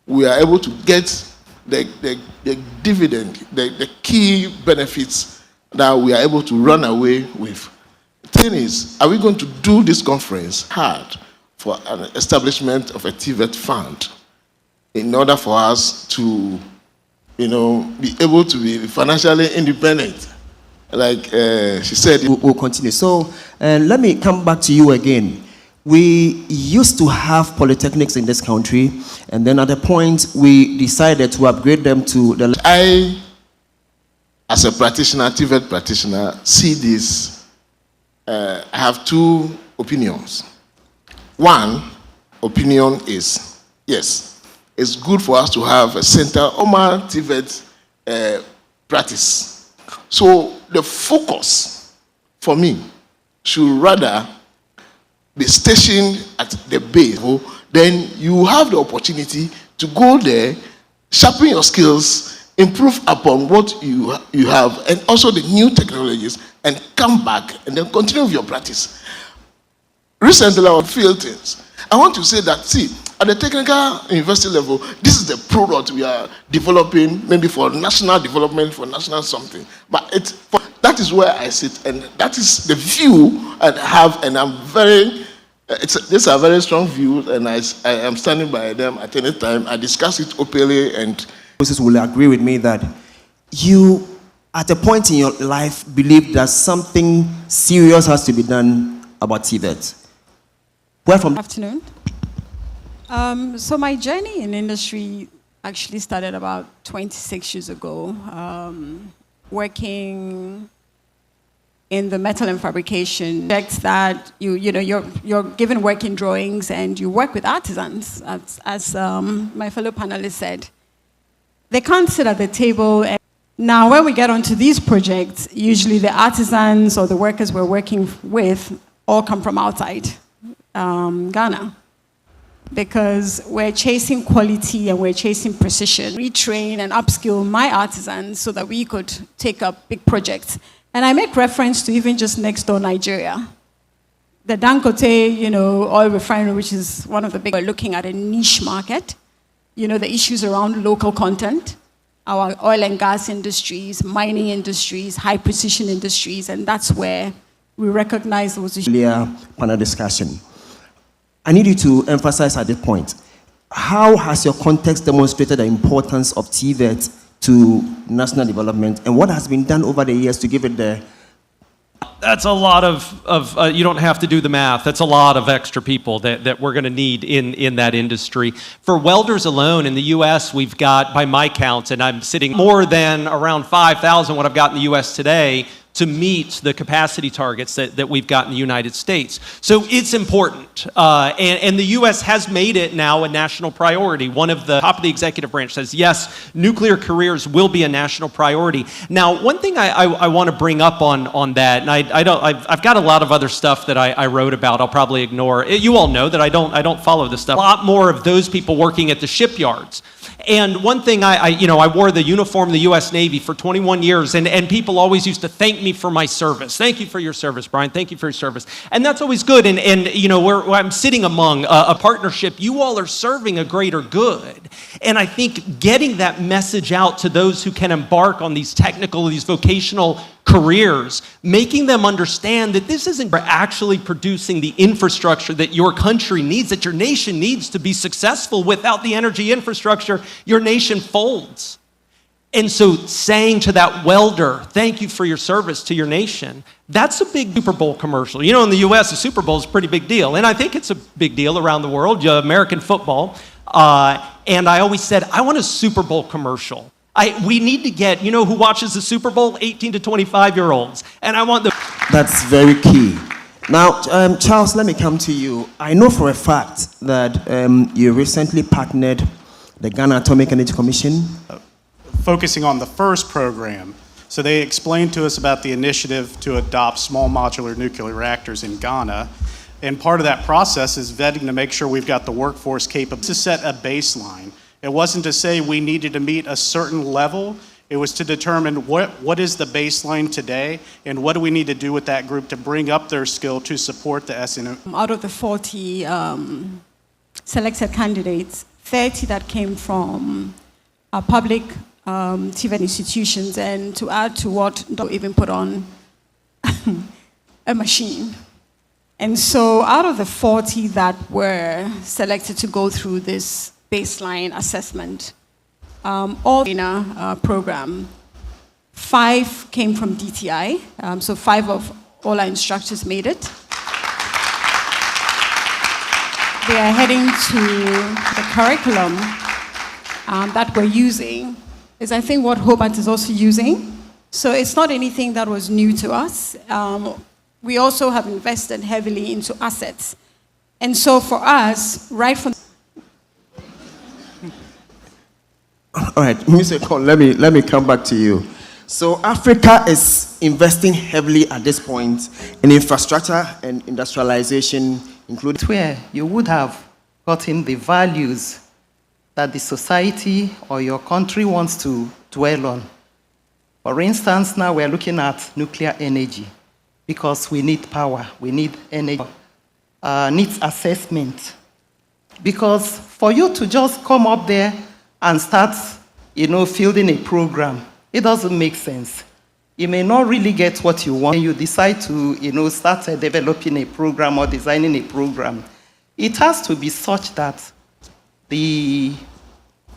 we are able to get the dividend, the key benefits that we are able to run away with. The thing is, are we going to do this conference hard for an establishment of a TVET fund in order for us to, be able to be financially independent? Like she said. We'll continue. So let me come back to you again. We used to have polytechnics in this country, and then at a point we decided to upgrade them to the... I, as a practitioner, TVET practitioner, see this. I have two opinions. One opinion is, yes, it's good for us to have a center Omar TVET practice. So the focus for me should rather be stationed at the base. Then you have the opportunity to go there, sharpen your skills, improve upon what you have, and also the new technologies, and come back and then continue with your practice. Recently, I feel things. I want to say that, see, at the technical university level, this is the product we are developing, maybe for national development, for national something. But that is where I sit, and that is the view I have, and I'm very, these are very strong views, and I am standing by them at any time. I discuss it openly, and will agree with me that you, at a point in your life, believe that something serious has to be done about TVET. Good afternoon. So my journey in industry actually started about 26 years ago, working in the metal and fabrication projects that you're given working drawings and you work with artisans, as my fellow panelists said. They can't sit at the table. And now, when we get onto these projects, usually the artisans or the workers we're working with all come from outside Ghana, because we're chasing quality and we're chasing precision. Retrain and upskill my artisans so that we could take up big projects. And I make reference to even just next door Nigeria. The Dangote, oil refinery, which is one of the big, we're looking at a niche market. The issues around local content, our oil and gas industries, mining industries, high precision industries, and that's where we recognize those issues. Earlier panel discussion. I need you to emphasize at this point, how has your context demonstrated the importance of TVET to national development, and what has been done over the years to give it the... That's a lot of you don't have to do the math. That's a lot of extra people that we're going to need in that industry. For welders alone in the U.S., we've got, by my count, and I'm sitting more than around 5,000 what I've got in the U.S. today, to meet the capacity targets that we've got in the United States. So it's important. And the U.S. has made it now a national priority. One of the top of the executive branch says, yes, nuclear careers will be a national priority. Now, one thing I want to bring up on that, and I've got a lot of other stuff that I wrote about. I'll probably ignore. You all know that I don't follow this stuff. A lot more of those people working at the shipyards. And one thing, I wore the uniform of the U.S. Navy for 21 years, and people always used to thank me for my service. Thank you for your service, Brian. Thank you for your service. And that's always good. And I'm sitting among a partnership. You all are serving a greater good. And I think getting that message out to those who can embark on these technical, these vocational careers, making them understand that this isn't actually producing the infrastructure that your country needs, that your nation needs to be successful. Without the energy infrastructure, your nation folds. And so saying to that welder, thank you for your service to your nation, that's a big Super Bowl commercial. In the U.S., the Super Bowl is a pretty big deal. And I think it's a big deal around the world, American football. And I always said, I want a Super Bowl commercial. We need to get, who watches the Super Bowl? 18 to 25-year-olds. And I want the... That's very key. Now, Charles, let me come to you. I know for a fact that you recently partnered the Ghana Atomic Energy Commission. Focusing on the first program. So they explained to us about the initiative to adopt small modular nuclear reactors in Ghana. And part of that process is vetting to make sure we've got the workforce capable to set a baseline. It wasn't to say we needed to meet a certain level. It was to determine what is the baseline today and what do we need to do with that group to bring up their skill to support the SNO. Out of the 40 selected candidates, 30 that came from public TVET institutions, and to add to what don't even put on a machine. And so out of the 40 that were selected to go through this baseline assessment, all in a program, 5 came from DTI, so 5 of all our instructors made it. They are heading to the curriculum that we're using, is I think what Hobart is also using. So it's not anything that was new to us. We also have invested heavily into assets. And so for us, right from... All right, Mr. Kon, let me come back to you. So Africa is investing heavily at this point in infrastructure and industrialization, including... Where you would have gotten the values that the society or your country wants to dwell on. For instance, now we're looking at nuclear energy because we need power, we need energy, needs assessment. Because for you to just come up there and start, fielding a program, it doesn't make sense. You may not really get what you want. You decide to, start developing a program or designing a program. It has to be such that the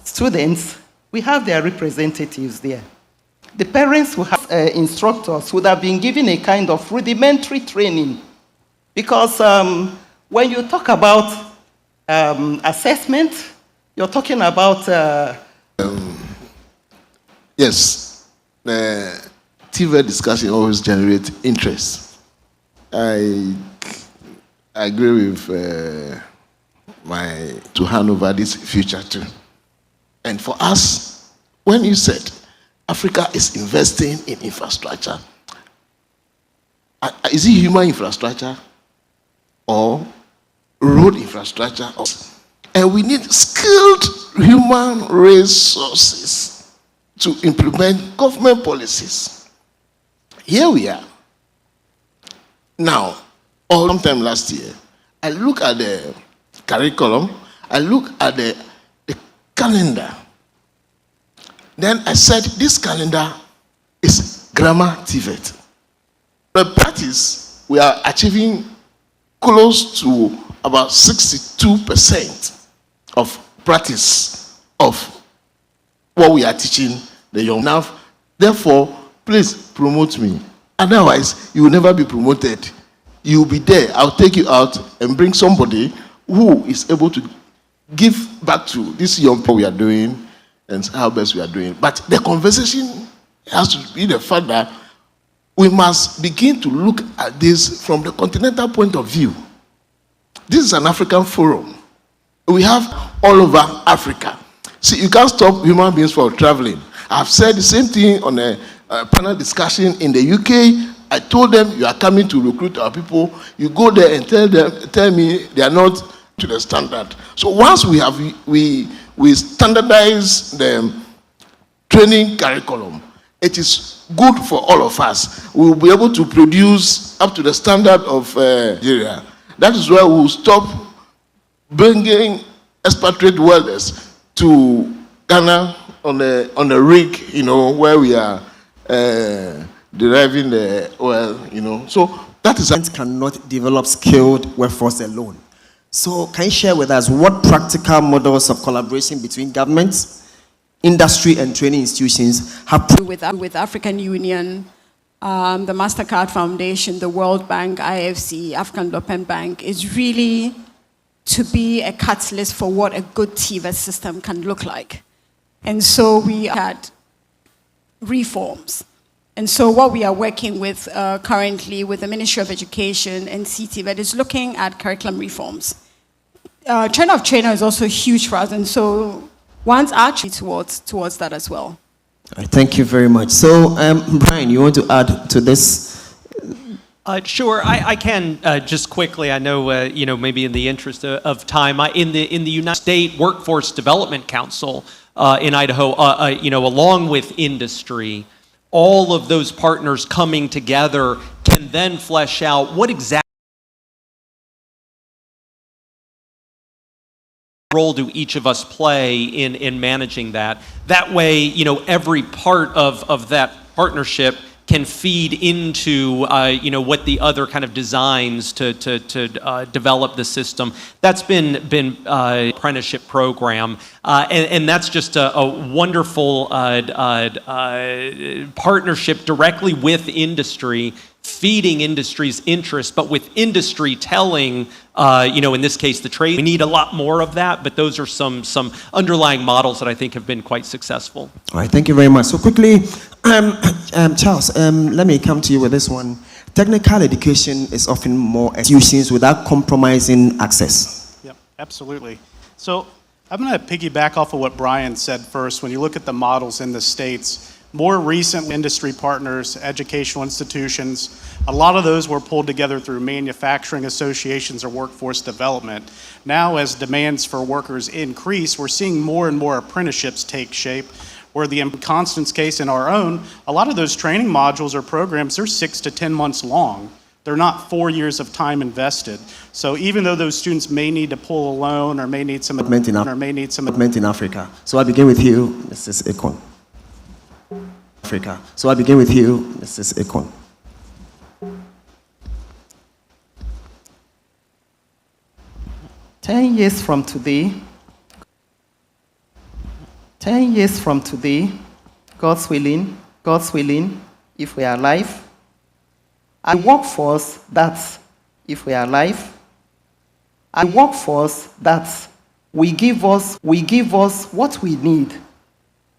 students, we have their representatives there. The parents who have instructors would have been given a kind of rudimentary training. Because when you talk about assessment, you're talking about... Yes, the TVET discussion always generates interest. I agree with to hand over this future too. And for us, when you said Africa is investing in infrastructure, is it human infrastructure or road infrastructure? And we need skilled human resources to implement government policies. Here we are. Now, sometime last year, I look at the curriculum, I look at the calendar. Then I said, this calendar is grammar TVET. But practice, we are achieving close to about 62% of practice of what we are teaching the young. Now, therefore, please promote me. Otherwise, you will never be promoted. You will be there. I'll take you out and bring somebody who is able to give back to this young people we are doing and how best we are doing. But the conversation has to be the fact that we must begin to look at this from the continental point of view. This is an African forum. We have all over Africa. See, you can't stop human beings from traveling. I've said the same thing on a panel discussion in the UK. I told them, you are coming to recruit our people. You go there and tell me they are not to the standard. So once we standardize the training curriculum, it is good for all of us. We will be able to produce up to the standard of Nigeria. That is why we will stop bringing expatriate welders to Ghana on the rig, where we are deriving the oil, So that is... cannot develop skilled workforce alone. So can you share with us what practical models of collaboration between governments, industry, and training institutions have... With African Union, the MasterCard Foundation, the World Bank, IFC, African Development Bank, is really to be a catalyst for what a good TVET system can look like. And so we had reforms. And so what we are working with currently with the Ministry of Education and CTVET is looking at curriculum reforms. Trainer of trainer is also huge for us, and so one's actually towards that as well. Thank you very much. So, Brian, you want to add to this? Sure, I can just quickly. I know, maybe in the interest of time, in the United States Workforce Development Council in Idaho, along with industry, all of those partners coming together can then flesh out what exactly role do each of us play in managing that? That way, you know, every part of that partnership can feed into, you know, what the other kind of designs to develop the system. That's been apprenticeship program, and that's just a wonderful partnership directly with industry, feeding industry's interest, but with industry telling, you know, in this case, the trade. We need a lot more of that, but those are some underlying models that I think have been quite successful. All right, thank you very much. So quickly, Charles, let me come to you with this one. Technical education is often more institutions without compromising access. Yep, absolutely. So I'm going to piggyback off of what Brian said first. When you look at the models in the States, more recent industry partners, educational institutions, a lot of those were pulled together through manufacturing associations or workforce development. Now, as demands for workers increase, we're seeing more and more apprenticeships take shape, where the Constance case and our own, a lot of those training modules or programs, they're 6 to 10 months long. They're not 4 years of time invested. So even though those students may need to pull a loan or may need some development in Africa. So I begin with you, Mrs. Ekon. Africa. So I begin with you, Mrs. Ekon. Ten years from today, God's willing, if we are alive, a workforce that, if we are alive, a workforce that will give us what we need,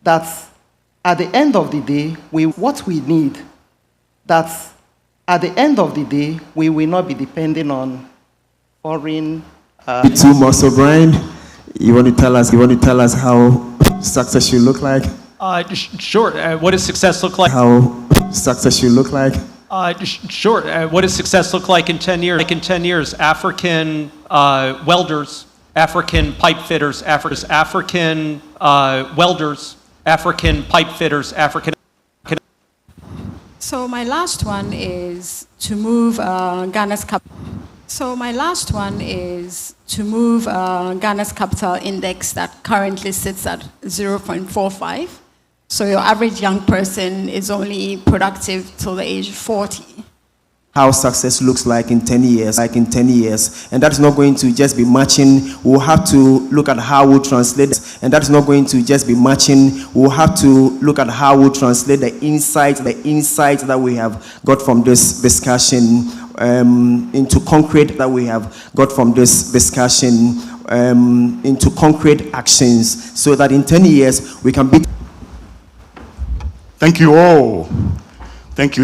that at the end of the day, we will not be depending on foreign. Two more. So Brian, you want to tell us how success should look like? Sure. What does success look like? How success should look like? Sure. What does success look like in 10 years? Like in 10 years, African welders, African pipe fitters, African welders, African pipe fitters, African. So my last one is to move Ghana's capital. So my last one is to move Ghana's capital index that currently sits at 0.45. So your average young person is only productive till the age of 40. How success looks like in 10 years, and that's not going to just be matching. We'll have to look at how we translate, and that's not going to just be matching. We'll have to look at how we translate the insights that we have got from this discussion into concrete actions, so that in 10 years we can be. Thank you all. Thank you.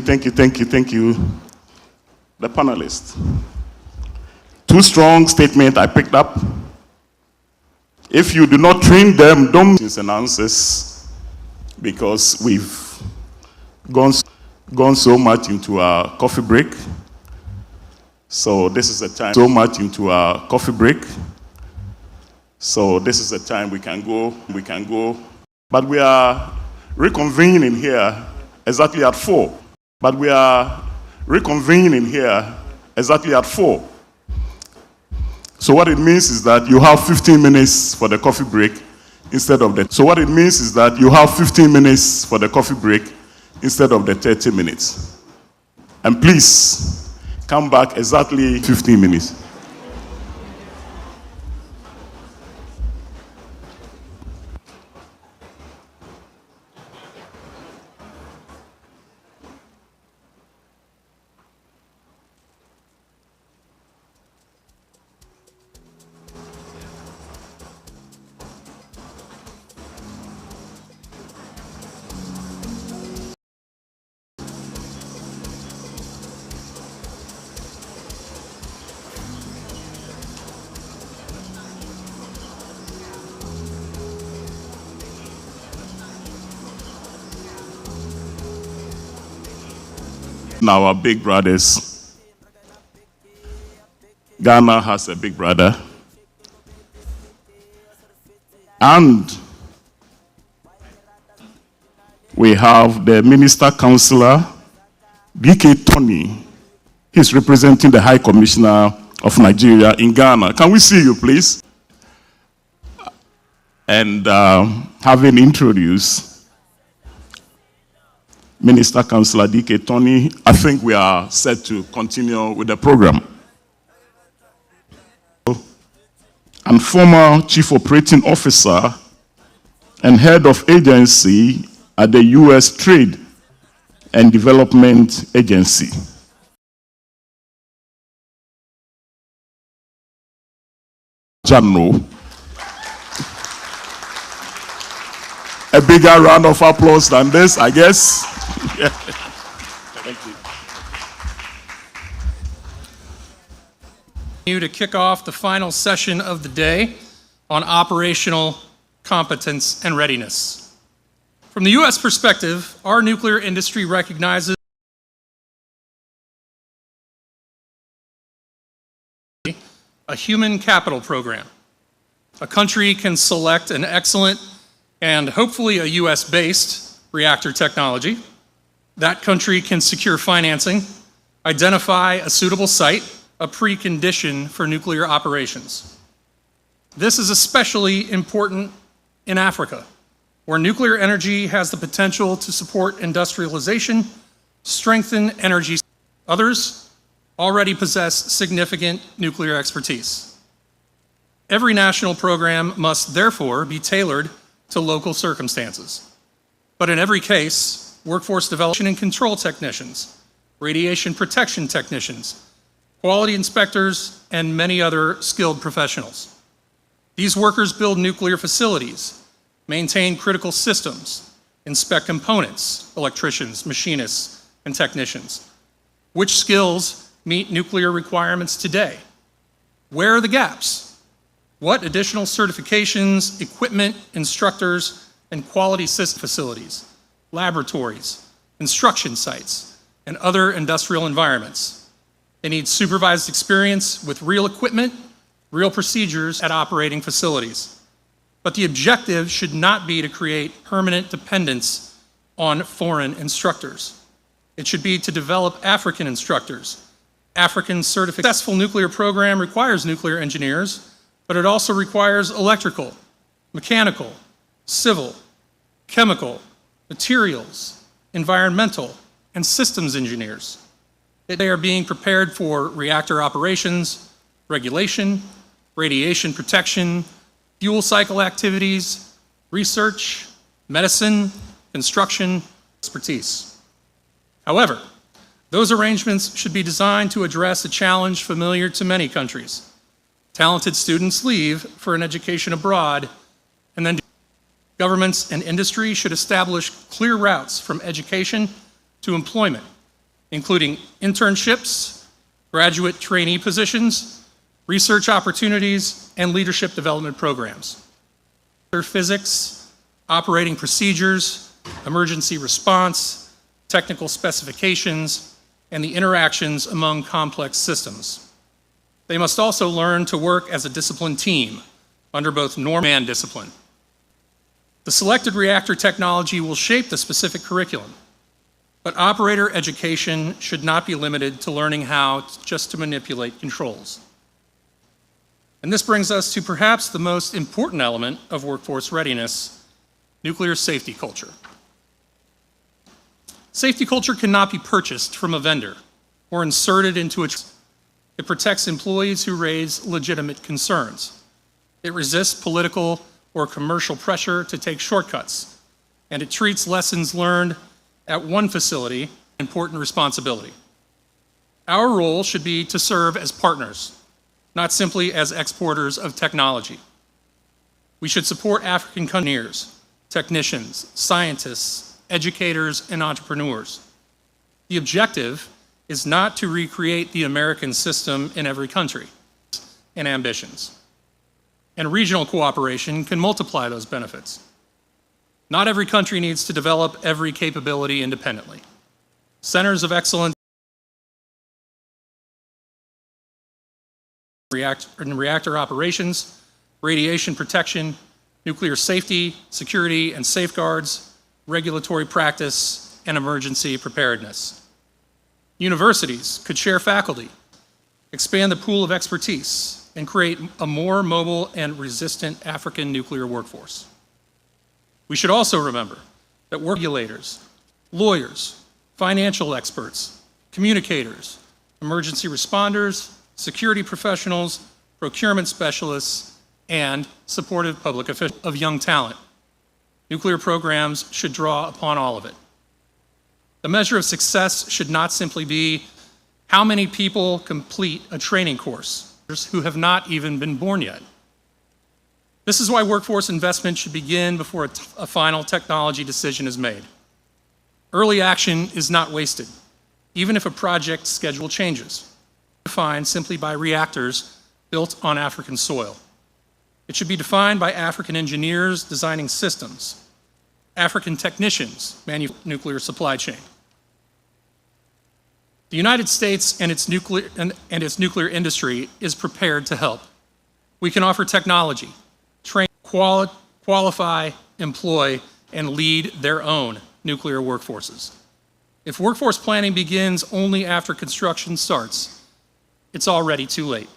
The panelists. Two strong statements I picked up. If you do not train them, don't and answers, because we've gone so much into our coffee break. So this is a time So this is a time we can go. But we are reconvening here exactly at 4. So what it means is that you have 15 minutes for the coffee break instead of the 30 minutes. And please come back exactly 15 minutes. Our big brothers. Ghana has a big brother. And we have the Minister Councillor, BK Tony. He's representing the High Commissioner of Nigeria in Ghana. Can we see you, please? And having introduced Minister Councillor D.K. Tony, I think we are set to continue with the program. And former Chief Operating Officer and Head of Agency at the U.S. Trade and Development Agency. General. A bigger round of applause than this, I guess. Thank you. To kick off the final session of the day on operational competence and readiness. From the U.S. perspective, our nuclear industry recognizes a human capital program. A country can select an excellent and hopefully a US-based reactor technology. That country can secure financing, identify a suitable site, a precondition for nuclear operations. This is especially important in Africa, where nuclear energy has the potential to support industrialization, strengthen energy. Others already possess significant nuclear expertise. Every national program must therefore be tailored to local circumstances. But in every case, workforce development and control technicians, radiation protection technicians, quality inspectors, and many other skilled professionals. These workers build nuclear facilities, maintain critical systems, inspect components, electricians, machinists, and technicians. Which skills meet nuclear requirements today? Where are the gaps? What additional certifications, equipment, instructors, and quality system facilities, laboratories, instruction sites, and other industrial environments? They need supervised experience with real equipment, real procedures at operating facilities. But the objective should not be to create permanent dependence on foreign instructors. It should be to develop African instructors. African certification. A successful nuclear program requires nuclear engineers, but it also requires electrical, mechanical, civil, chemical, materials, environmental, and systems engineers. They are being prepared for reactor operations, regulation, radiation protection, fuel cycle activities, research, medicine, construction, expertise. However, those arrangements should be designed to address a challenge familiar to many countries. Talented students leave for an education abroad, and then governments and industry should establish clear routes from education to employment, including internships, graduate trainee positions, research opportunities, and leadership development programs. Physics, operating procedures, emergency response, technical specifications, and the interactions among complex systems. They must also learn to work as a disciplined team under both norm and discipline. The selected reactor technology will shape the specific curriculum, but operator education should not be limited to learning how just to manipulate controls. And this brings us to perhaps the most important element of workforce readiness, nuclear safety culture. Safety culture cannot be purchased from a vendor or inserted into a. It protects employees who raise legitimate concerns. It resists political or commercial pressure to take shortcuts, and it treats lessons learned at one facility important responsibility. Our role should be to serve as partners, not simply as exporters of technology. We should support African engineers, technicians, scientists, educators, and entrepreneurs. The objective is not to recreate the American system in every country and ambitions. And regional cooperation can multiply those benefits. Not every country needs to develop every capability independently. Centers of excellence in reactor operations, radiation protection, nuclear safety, security and safeguards, regulatory practice, and emergency preparedness. Universities could share faculty, expand the pool of expertise, and create a more mobile and resistant African nuclear workforce. We should also remember that regulators, lawyers, financial experts, communicators, emergency responders, security professionals, procurement specialists, and supportive public officials of young talent. Nuclear programs should draw upon all of it. The measure of success should not simply be how many people complete a training course who have not even been born yet. This is why workforce investment should begin before a final technology decision is made. Early action is not wasted, even if a project schedule changes, defined simply by reactors built on African soil. It should be defined by African engineers designing systems, African technicians managing nuclear supply chain. The United States and its nuclear industry is prepared to help. We can offer technology, train, qualify, employ, and lead their own nuclear workforces. If workforce planning begins only after construction starts, it's already too late.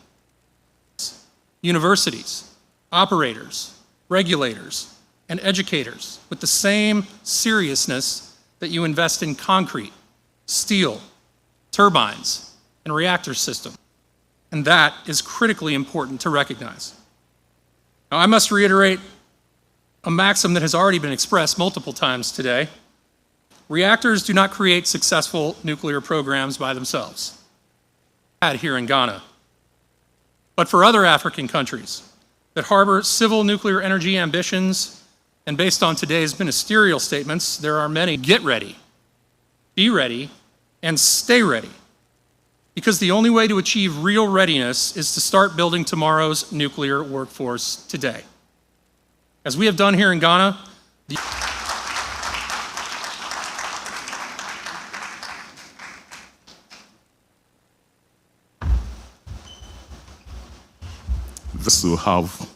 Universities, operators, regulators, and educators with the same seriousness that you invest in concrete, steel, turbines, and reactor systems. And that is critically important to recognize. Now, I must reiterate a maxim that has already been expressed multiple times today. Reactors do not create successful nuclear programs by themselves. Here in Ghana. But for other African countries that harbor civil nuclear energy ambitions, and based on today's ministerial statements, there are many. Get ready, be ready, and stay ready. Because the only way to achieve real readiness is to start building tomorrow's nuclear workforce today. As we have done here in Ghana, this will have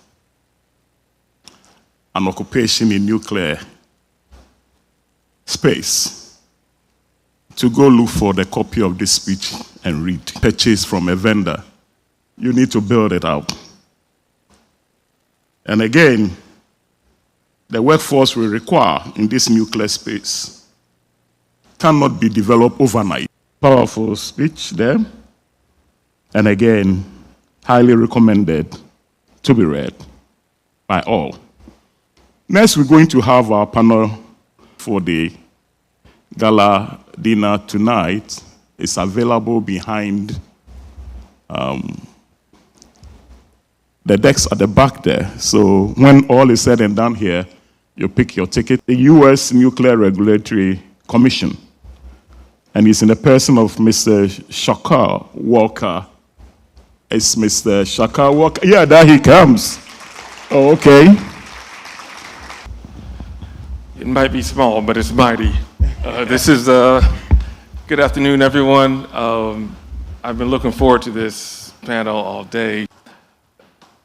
an occupation in nuclear space. To go look for the copy of this speech and read, purchase from a vendor, you need to build it out. And again, the workforce we require in this nuclear space cannot be developed overnight. Powerful speech there. And again, highly recommended to be read by all. Next, we're going to have our panel for the gala dinner tonight. It's available behind the decks at the back there. So when all is said and done here, you pick your ticket. The U.S. Nuclear Regulatory Commission, and it's in the person of Mr. Shaka Walker. It's Mr. Shaka Walker. Yeah, there he comes. Oh, okay. It might be small, but it's mighty. Good afternoon, everyone. I've been looking forward to this panel all day.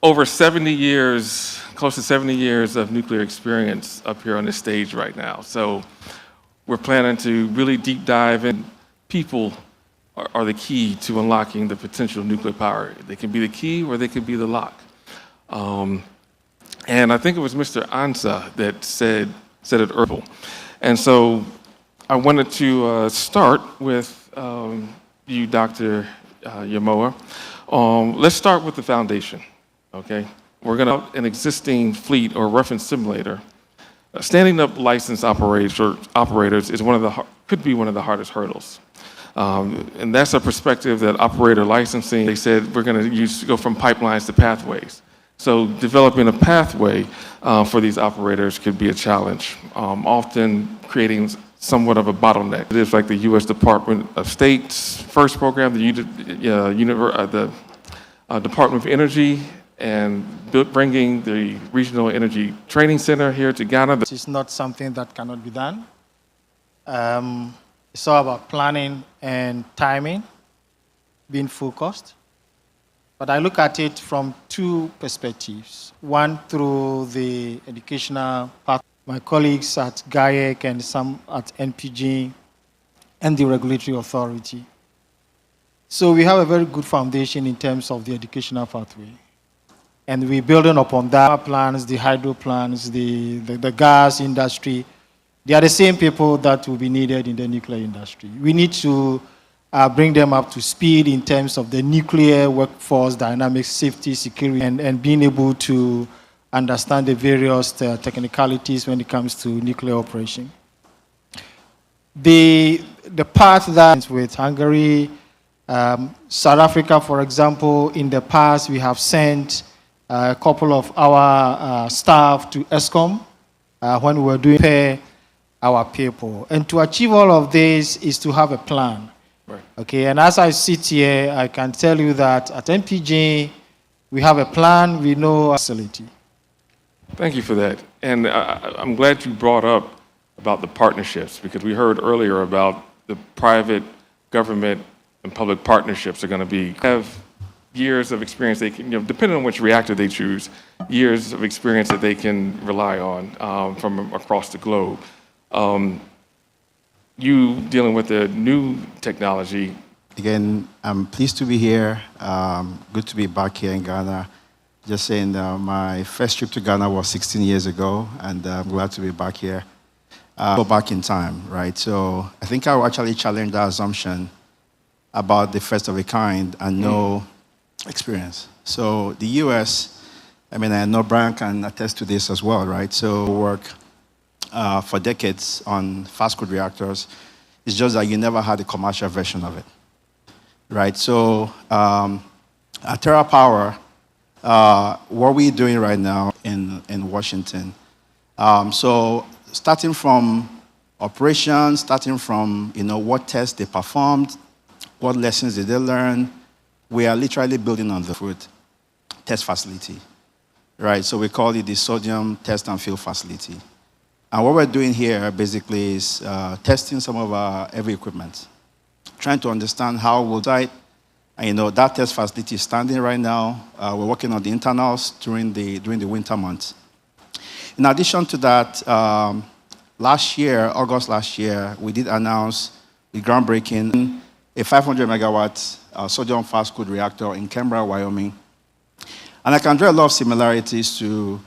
Over 70 years, close to 70 years of nuclear experience up here on this stage right now. So we're planning to really deep dive in. People are the key to unlocking the potential of nuclear power. They can be the key or they can be the lock. And I think it was Mr. Ansa that said it earlier. And so I wanted to start with you, Dr. Yamoa. Let's start with the foundation, okay? We're gonna an existing fleet or reference simulator. Standing up licensed operators is could be one of the hardest hurdles. And that's a perspective that operator licensing, they said we're gonna go from pipelines to pathways. So developing a pathway for these operators could be a challenge, often creating somewhat of a bottleneck. It is like the U.S. Department of State's first program, the Department of Energy, and bringing the Regional Energy Training Center here to Ghana. This is not something that cannot be done. It's all about planning and timing, being focused. But I look at it from two perspectives. One, through the educational part. My colleagues at GAIEC and some at NPG and the regulatory authority. So we have a very good foundation in terms of the educational pathway. And we're building upon that. Power plants, the hydro plants, the gas industry, they are the same people that will be needed in the nuclear industry. We need to bring them up to speed in terms of the nuclear workforce dynamics, safety, security, and being able to understand the various technicalities when it comes to nuclear operation. The path that with Hungary, South Africa, for example, in the past we have sent a couple of our staff to ESCOM when we were doing prepare our people. And to achieve all of this is to have a plan. Right. Okay, and as I sit here, I can tell you that at MPJ, we have a plan, we know our facility. Thank you for that. And I'm glad you brought up about the partnerships, because we heard earlier about the private, government, and public partnerships are going to be have years of experience. They can, depending on which reactor they choose, years of experience that they can rely on from across the globe. You dealing with the new technology. Again, I'm pleased to be here. Good to be back here in Ghana. Just saying, my first trip to Ghana was 16 years ago, and I'm glad to be back here. Go back in time, right? So I think I will actually challenge that assumption about the first of a kind and no experience. So the US, I mean, I know Brian can attest to this as well, right? So work for decades on fast-cooled reactors. It's just that you never had a commercial version of it, right? So at TerraPower, what we're doing right now in Washington, so starting from operations, starting from what tests they performed, what lessons did they learn, we are literally building on the food test facility, right? So we call it the sodium test and field facility. And what we're doing here basically is testing some of our heavy equipment, trying to understand how we'll site. And that test facility is standing right now. We're working on the internals during the winter months. In addition to that, August last year, we did announce the groundbreaking a 500 megawatt sodium fast-cooled reactor in Canberra, Wyoming. And I can draw a lot of similarities to,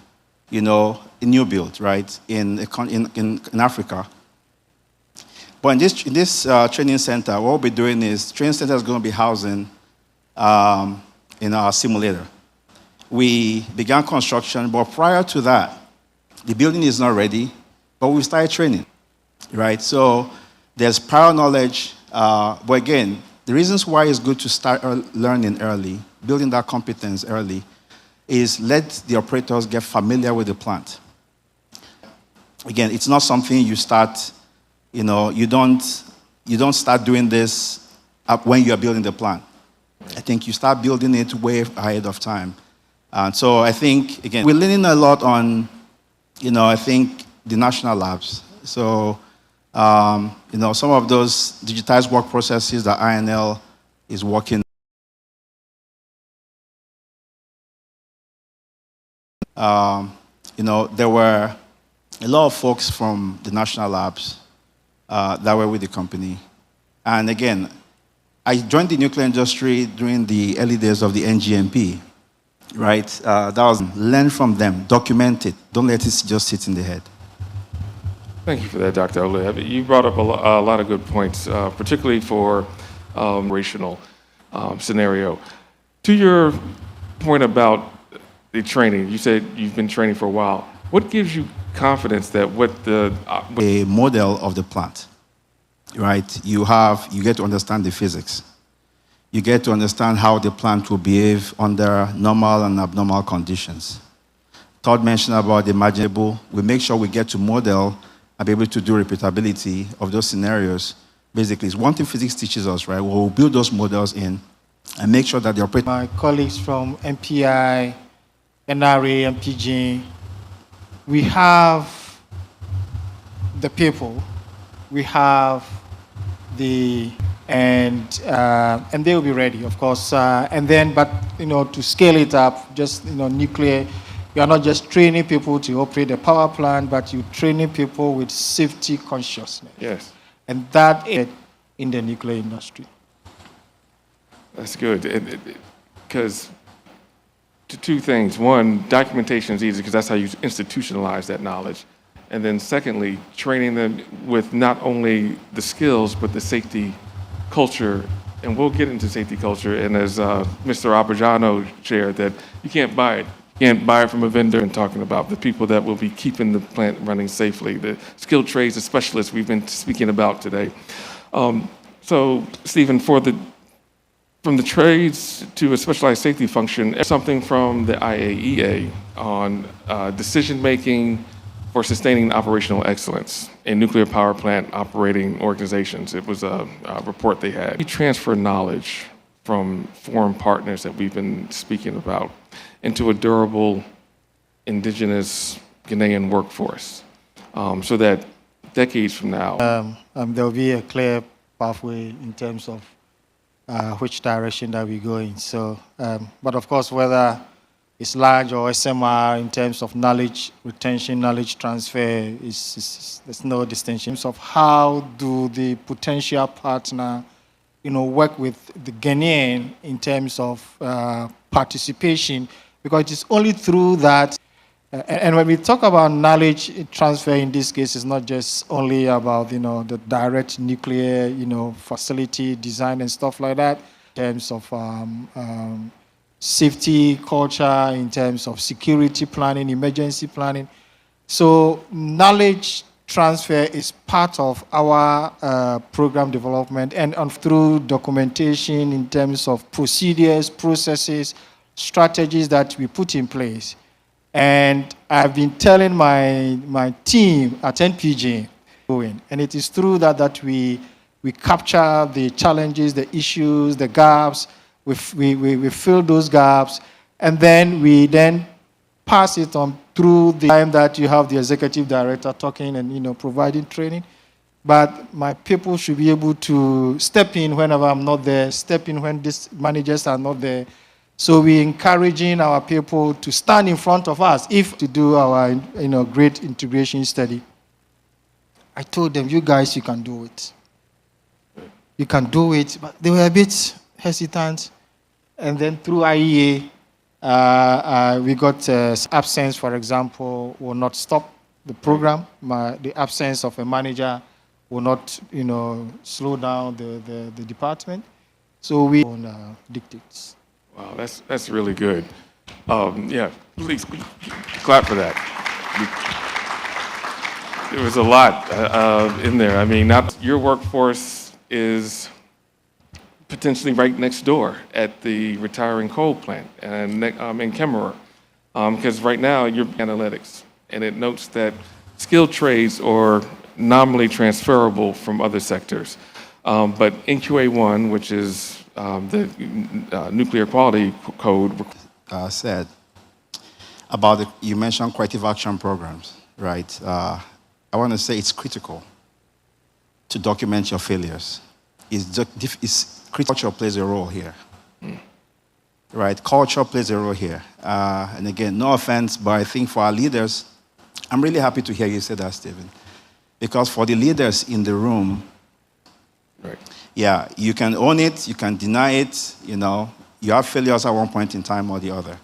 a new build, right, in Africa. But in this training center, what we'll be doing is, training center is going to be housing in our simulator. We began construction, but prior to that, the building is not ready, but we started training, right? So there's prior knowledge, but again, the reasons why it's good to start learning early, building that competence early, is let the operators get familiar with the plant. Again, it's not something you start, you don't start doing this when you're building the plant. I think you start building it way ahead of time. And so I think, again, we're leaning a lot on, I think the national labs. So, some of those digitized work processes that INL is working. There were a lot of folks from the national labs that were with the company. And again, I joined the nuclear industry during the early days of the NGMP, right? That was learn from them, document it, don't let it just sit in the head. Thank you for that, Dr. Ole. You brought up a lot of good points, particularly for operational scenario. To your point about the training, you said you've been training for a while. What gives you confidence that a model of the plant, right? You get to understand the physics. You get to understand how the plant will behave under normal and abnormal conditions. Todd mentioned about the imaginable. We make sure we get to model and be able to do repeatability of those scenarios. Basically, it's one thing physics teaches us, right? We'll build those models in and make sure that the operator. My colleagues from MPI, NRA, MPG, we have the people, we have and they will be ready, of course. But to scale it up, just nuclear. You are not just training people to operate a power plant, but you're training people with safety consciousness. Yes. And that is in the nuclear industry. That's good, because two things. One, documentation is easy because that's how you institutionalize that knowledge. And then secondly, training them with not only the skills, but the safety culture. And we'll get into safety culture. And as Mr. Aberjano shared, that you can't buy it. You can't buy it from a vendor. And talking about the people that will be keeping the plant running safely, the skilled trades, the specialists we've been speaking about today. So, Stephen, from the trades to a specialized safety function, something from the IAEA on decision-making for sustaining operational excellence in nuclear power plant operating organizations. It was a report they had. We transfer knowledge from foreign partners that we've been speaking about into a durable, indigenous Ghanaian workforce, so that decades from now, there'll be a clear pathway in terms of which direction that we go in. So, but of course, whether it's large or SMR in terms of knowledge retention, knowledge transfer, there's no distinction. In terms of how do the potential partner, work with the Ghanaian in terms of participation, because it is only through that. And when we talk about knowledge transfer in this case, it's not just only about the direct nuclear facility design and stuff like that. In terms of safety culture, in terms of security planning, emergency planning. So knowledge transfer is part of our program development, and through documentation in terms of procedures, processes, strategies that we put in place. And I've been telling my team at NPJ, and it is through that we capture the challenges, the issues, the gaps. We fill those gaps, and then we pass it on through the time that you have the executive director talking and providing training. But my people should be able to step in whenever I'm not there, step in when these managers are not there. So we're encouraging our people to stand in front of us to do our great integration study. I told them, you guys, you can do it. You can do it. But they were a bit hesitant. And then through IEA, we got absence, for example, will not stop the program. The absence of a manager will not slow down the department. So we dictates. Wow, that's really good. Yeah, please clap for that. There was a lot in there. I mean, your workforce is potentially right next door at the retiring coal plant and in Kemmerer, because right now you're analytics, and it notes that skilled trades are nominally transferable from other sectors, but NQA1, which is the Nuclear Quality Code, said about you mentioned corrective action programs, right? I want to say it's critical to document your failures. Culture plays a role here, right? Culture plays a role here. And again, no offense, but I think for our leaders, I'm really happy to hear you say that, Stephen, because for the leaders in the room, right? Yeah, you can own it, you can deny it, you have failures at one point in time or the other.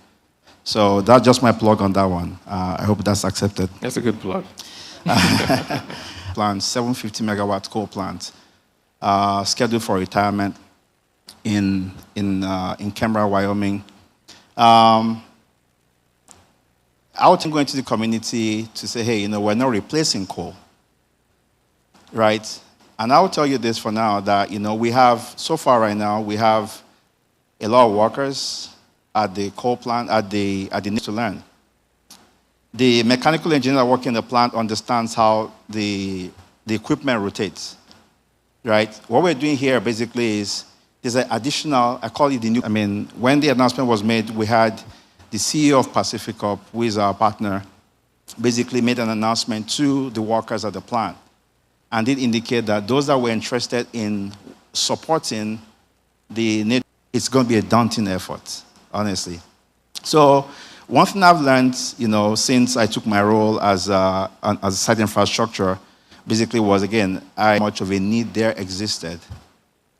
So that's just my plug on that one. I hope that's accepted. That's a good plug. Plant, 750 megawatt coal plant, scheduled for retirement in Kemmerer, Wyoming. I would go into the community to say, hey, we're not replacing coal, right? And I'll tell you this for now, that, we have, so far right now, we have a lot of workers at the coal plant, at the need to learn. The mechanical engineer working in the plant understands how the equipment rotates, right? What we're doing here basically is there's an additional, I call it the new, when the announcement was made, we had the CEO of Pacificorp, who is our partner, basically made an announcement to the workers at the plant, and did indicate that those that were interested in supporting it's going to be a daunting effort, honestly. So one thing I've learned, since I took my role as a site infrastructure, basically was, again, how much of a need there existed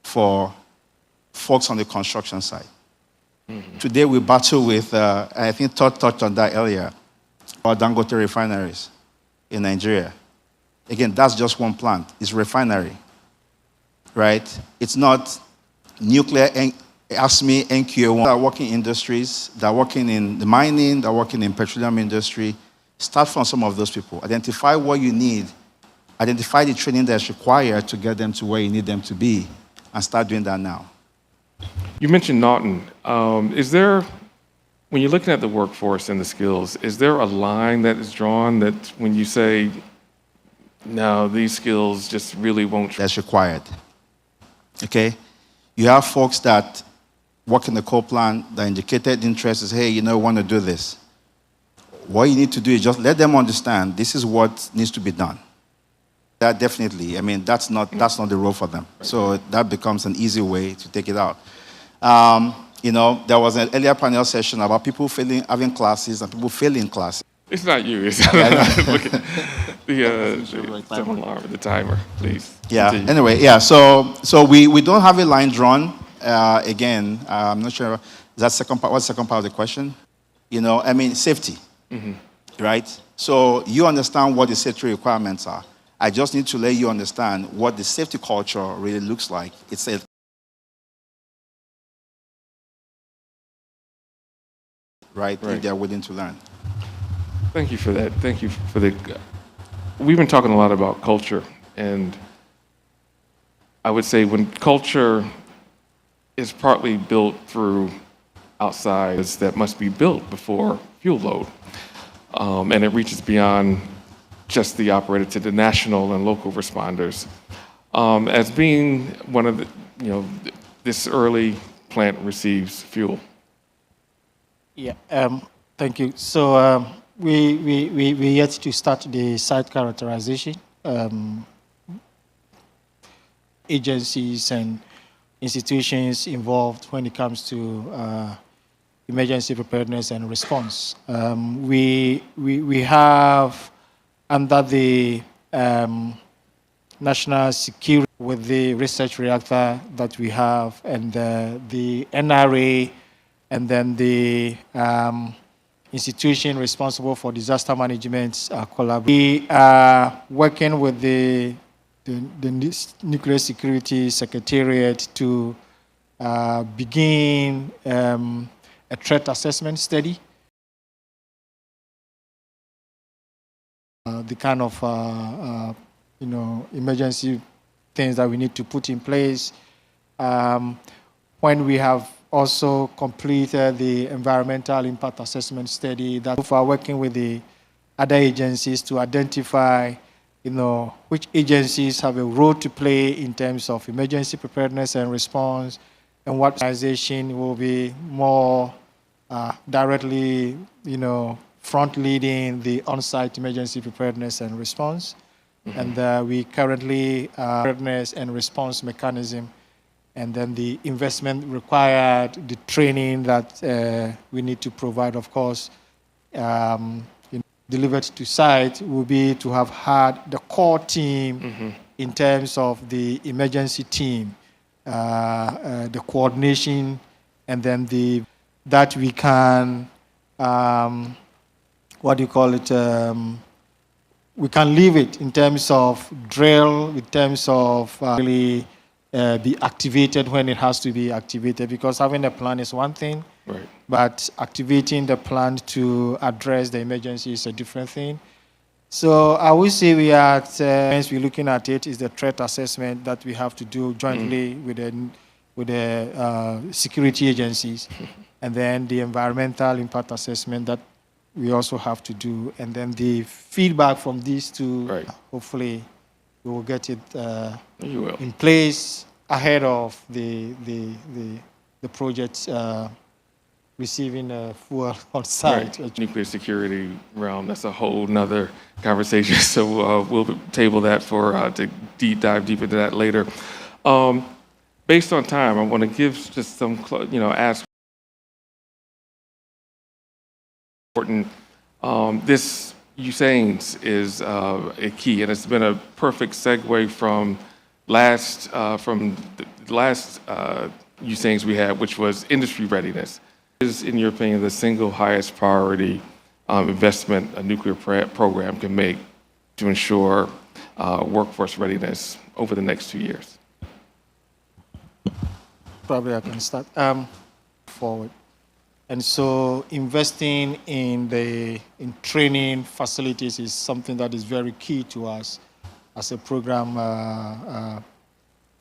for folks on the construction side. Today we battle with, I think Todd touched on that earlier, our Dangote refineries in Nigeria. Again, that's just one plant. It's refinery, right? It's not nuclear, ASME, NQA1. That are working industries, that are working in the mining, that are working in petroleum industry. Start from some of those people. Identify what you need. Identify the training that's required to get them to where you need them to be, and start doing that now. You mentioned Naughton. Is there, when you're looking at the workforce and the skills, is there a line that is drawn that when you say, no, these skills just really won't? That's required. Okay? You have folks that work in the coal plant, the indicated interest is, hey, you know, want to do this. What you need to do is just let them understand this is what needs to be done. That definitely, I mean, that's not the role for them. So that becomes an easy way to take it out. You know, there was an earlier panel session about people having classes and people failing classes. It's not you. It's look at the timer, please. Yeah. Continue. Anyway, yeah. So we don't have a line drawn. Again, I'm not sure. Is that second part? What's the second part of the question? You know, I mean, safety, right? So you understand what the safety requirements are. I just need to let you understand what the safety culture really looks like. It's a right, if they're willing to learn. Thank you for that. Thank you for the. We've been talking a lot about culture, and I would say when culture is partly built through outsides that must be built before fuel load, and it reaches beyond just the operator to the national and local responders. As being one of the, you know, this early plant receives fuel. Yeah, thank you. So we yet to start the site characterization. Agencies and institutions involved when it comes to emergency preparedness and response. We have under the national security with the research reactor that we have and the NRA and then the institution responsible for disaster management collaborate. We are working with the Nuclear Security Secretariat to begin a threat assessment study. The kind of you know, emergency things that we need to put in place. When we have also completed the environmental impact assessment study, that we are working with the other agencies to identify, you know, which agencies have a role to play in terms of emergency preparedness and response, and what organization will be more directly, you know, front-leading the on-site emergency preparedness and response. And we currently preparedness and response mechanism, and then the investment required, the training that we need to provide, of course, delivered to site will be to have had the core team in terms of the emergency team, the coordination, and then that we can, what do you call it, we can leave it in terms of drill, in terms of really be activated when it has to be activated, because having a plan is one thing, right, but activating the plan to address the emergency is a different thing. So I would say we are we're looking at it is the threat assessment that we have to do jointly with the security agencies, and then the environmental impact assessment that we also have to do, and then the feedback from these two, right, hopefully we will get it you will. in place ahead of the project receiving fuel on site. Right. Nuclear security realm, that's a whole nother conversation. So we'll table that for to dive deep into that later. Based on time, I want to give just some, ask important. This USANES is a key, and it's been a perfect segue from the last USANES we had, which was industry readiness. is, in your opinion, the single highest priority investment a nuclear program can make to ensure workforce readiness over the next 2 years? Probably I can start forward. And so investing in training facilities is something that is very key to us as a program.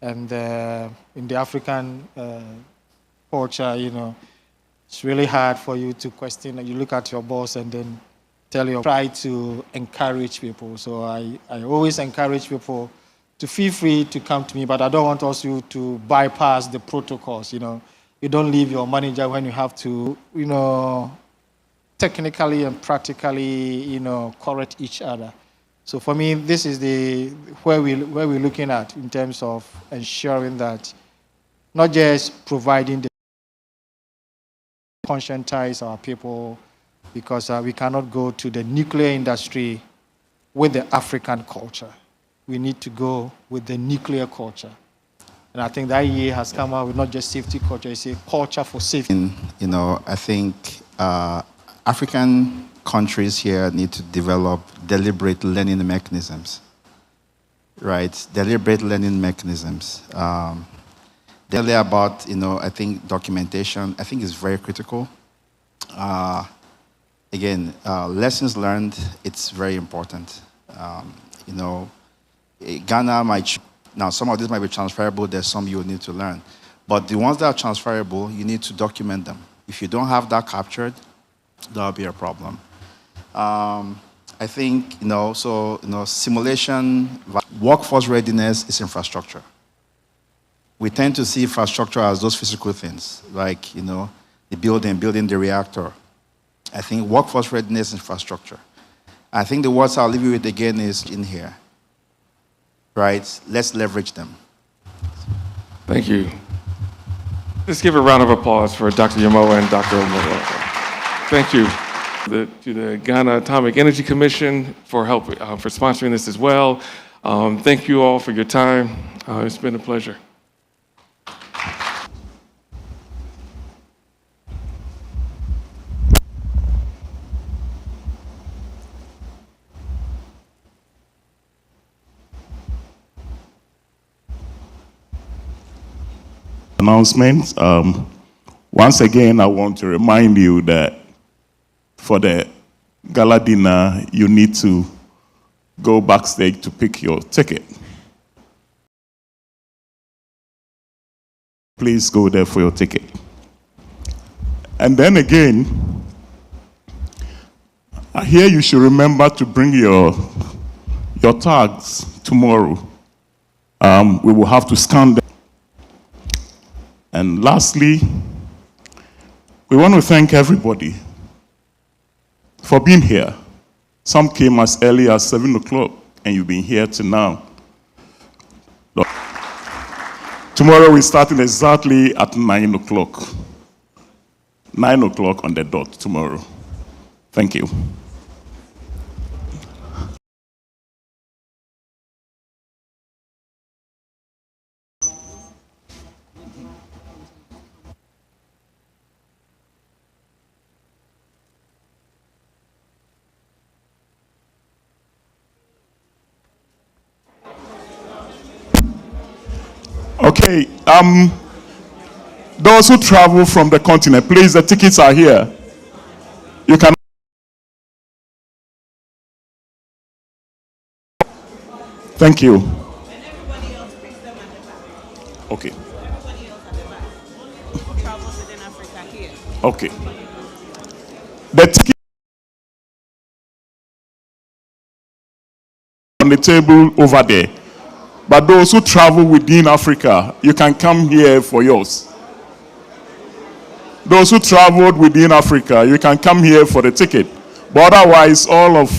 And in the African culture, you know, it's really hard for you to question. You look at your boss and then try to encourage people. So I always encourage people to feel free to come to me, but I don't want also to bypass the protocols, you know. You don't leave your manager when you have to, you know, technically and practically, you know, correct each other. So for me, this is where we're looking at in terms of ensuring that not just providing the conscientize our people, because we cannot go to the nuclear industry with the African culture. We need to go with the nuclear culture. And I think that year has come out with not just safety culture, it's a culture for safety. You know, I think African countries here need to develop deliberate learning mechanisms, right? Deliberate learning mechanisms. Earlier about, you know, I think documentation, I think is very critical. Again, lessons learned, it's very important. You know, Ghana might, now some of this might be transferable, there's some you will need to learn. But the ones that are transferable, you need to document them. If you don't have that captured, that'll be a problem. I think, you know, so, you know, simulation, workforce readiness is infrastructure. We tend to see infrastructure as those physical things, like, you know, the building the reactor. I think workforce readiness infrastructure. I think the words I'll leave you with again is in here, right? Let's leverage them. Thank you. Let's give a round of applause for Dr. Yamoa and Dr. Omoto. Thank you to the Ghana Atomic Energy Commission for sponsoring this as well. Thank you all for your time. It's been a pleasure. Announcements. Once again, I want to remind you that for the gala dinner, you need to go backstage to pick your ticket. Please go there for your ticket. And then again, here you should remember to bring your tags tomorrow. We will have to scan them. And lastly, we want to thank everybody for being here. Some came as early as 7 o'clock, and you've been here till now. Tomorrow we're starting exactly at 9 o'clock. 9 o'clock on the dot tomorrow. Thank you. Okay, those who travel from the continent, please, the tickets are here. You can. Thank you. Okay. Okay. The ticket on the table over there. But those who travel within Africa, you can come here for yours. Those who traveled within Africa, you can come here for the ticket. But otherwise, all of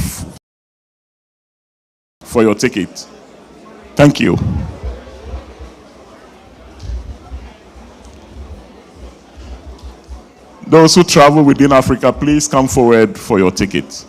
for your ticket. Thank you. Those who travel within Africa, please come forward for your ticket.